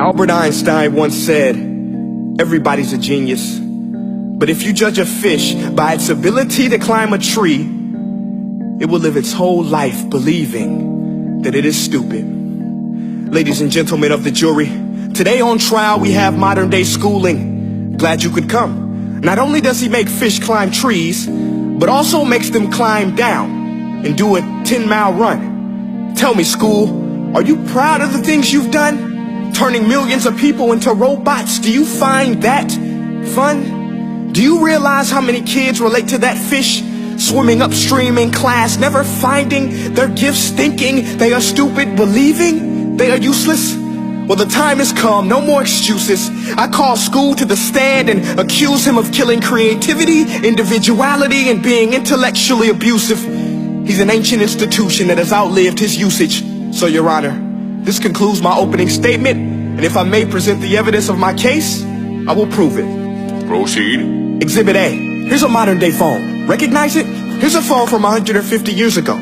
Albert Einstein once said, everybody's a genius, but if you judge a fish by its ability to climb a tree, it will live its whole life believing that it is stupid. Ladies and gentlemen of the jury, today on trial we have modern day schooling. Glad you could come. Not only does he make fish climb trees, but also makes them climb down and do a 10-mile run. Tell me, school, are you proud of the things you've done? Turning millions of people into robots, do you find that fun? Do you realize how many kids relate to that fish? Swimming upstream in class, never finding their gifts, thinking they are stupid, believing they are useless? Well, the time has come, no more excuses. I call school to the stand and accuse him of killing creativity, individuality, and being intellectually abusive. He's an ancient institution that has outlived his usage. So, Your Honor, this concludes my opening statement, and if I may present the evidence of my case, I will prove it. Proceed. Exhibit A. Here's a modern day phone. Recognize it? Here's a phone from 150 years ago.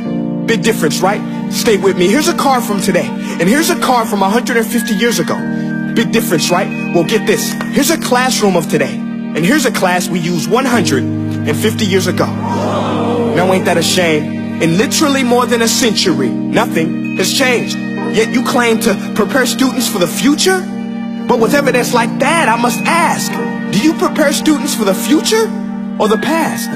Big difference, right? Stay with me. Here's a car from today, and here's a car from 150 years ago. Big difference, right? Well, get this. Here's a classroom of today, and here's a class we used 150 years ago. Now ain't that a shame? In literally more than a century, nothing has changed. Yet you claim to prepare students for the future? But with evidence like that, I must ask, do you prepare students for the future or the past?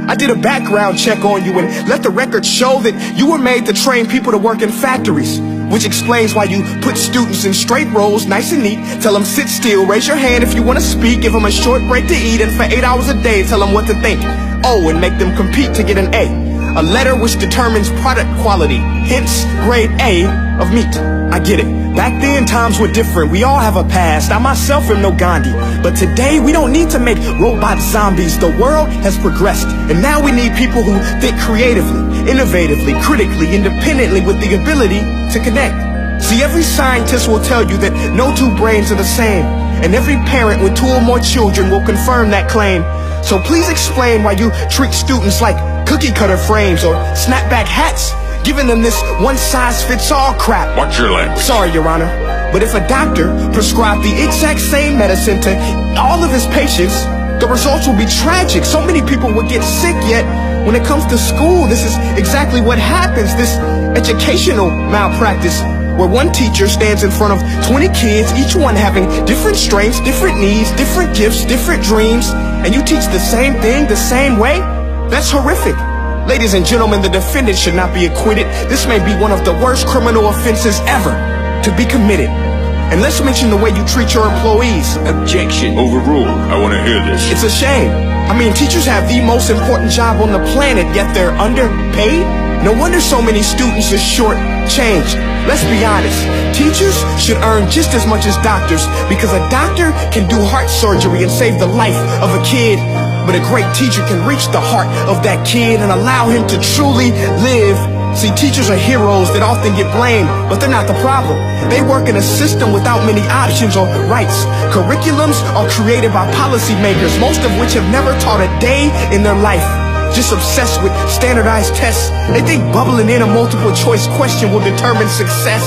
I did a background check on you and let the record show that you were made to train people to work in factories, which explains why you put students in straight rows, nice and neat, tell them sit still, raise your hand if you want to speak, give them a short break to eat, and for 8 hours a day tell them what to think. Oh, and make them compete to get an A. A letter which determines product quality, hence grade A of meat. I get it. Back then, times were different. We all have a past. I myself am no Gandhi. But today, we don't need to make robot zombies. The world has progressed. And now we need people who think creatively, innovatively, critically, independently, with the ability to connect. See, every scientist will tell you that no two brains are the same. And every parent with 2 or more children will confirm that claim. So please explain why you treat students like cookie cutter frames or snapback hats, giving them this one-size-fits-all crap. Watch your language. Sorry, Your Honor, but if a doctor prescribed the exact same medicine to all of his patients, the results will be tragic. So many people will get sick, yet when it comes to school, this is exactly what happens. This educational malpractice, where one teacher stands in front of 20 kids, each one having different strengths, different needs, different gifts, different dreams, and you teach the same thing the same way? That's horrific. Ladies and gentlemen, the defendant should not be acquitted. This may be one of the worst criminal offenses ever to be committed. And let's mention the way you treat your employees. Objection. Overruled. I want to hear this. It's a shame. I mean, teachers have the most important job on the planet, yet they're underpaid? No wonder so many students are short-changed. Let's be honest. Teachers should earn just as much as doctors, because a doctor can do heart surgery and save the life of a kid. But a great teacher can reach the heart of that kid and allow him to truly live. See, teachers are heroes that often get blamed, but they're not the problem. They work in a system without many options or rights. Curriculums are created by policymakers, most of which have never taught a day in their life. Just obsessed with standardized tests. They think bubbling in a multiple choice question will determine success.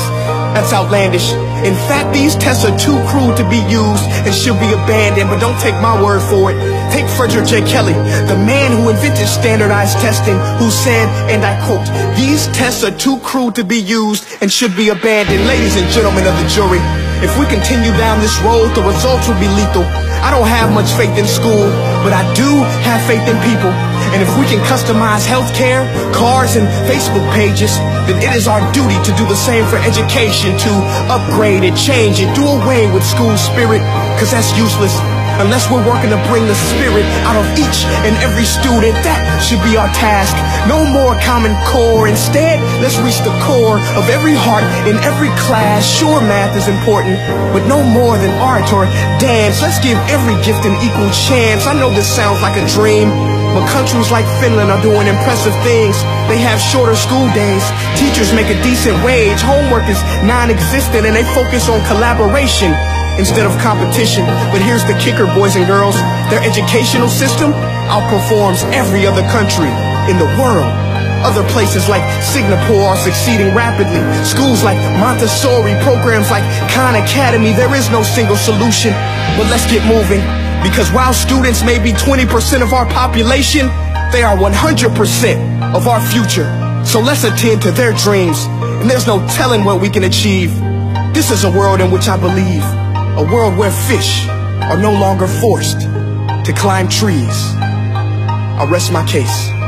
That's outlandish. In fact, these tests are too crude to be used and should be abandoned, but don't take my word for it. Take Frederick J. Kelly, the man who invented standardized testing, who said, and I quote, "These tests are too crude to be used and should be abandoned." Ladies and gentlemen of the jury, if we continue down this road, the results will be lethal. I don't have much faith in school, but I do have faith in people. And if we can customize healthcare, cars, and Facebook pages, then it is our duty to do the same for education, to upgrade it, change it, do away with school spirit, because that's useless. Unless we're working to bring the spirit out of each and every student, that should be our task. No more Common Core. Instead, let's reach the core of every heart in every class. Sure, math is important, but no more than art or dance. Let's give every gift an equal chance. I know this sounds like a dream, but countries like Finland are doing impressive things. They have shorter school days. Teachers make a decent wage. Homework is non-existent, and they focus on collaboration instead of competition. But here's the kicker, boys and girls. Their educational system outperforms every other country in the world. Other places like Singapore are succeeding rapidly. Schools like Montessori, programs like Khan Academy, there is no single solution. But let's get moving, because while students may be 20% of our population, they are 100% of our future. So let's attend to their dreams, and there's no telling what we can achieve. This is a world in which I believe, a world where fish are no longer forced to climb trees. I rest my case.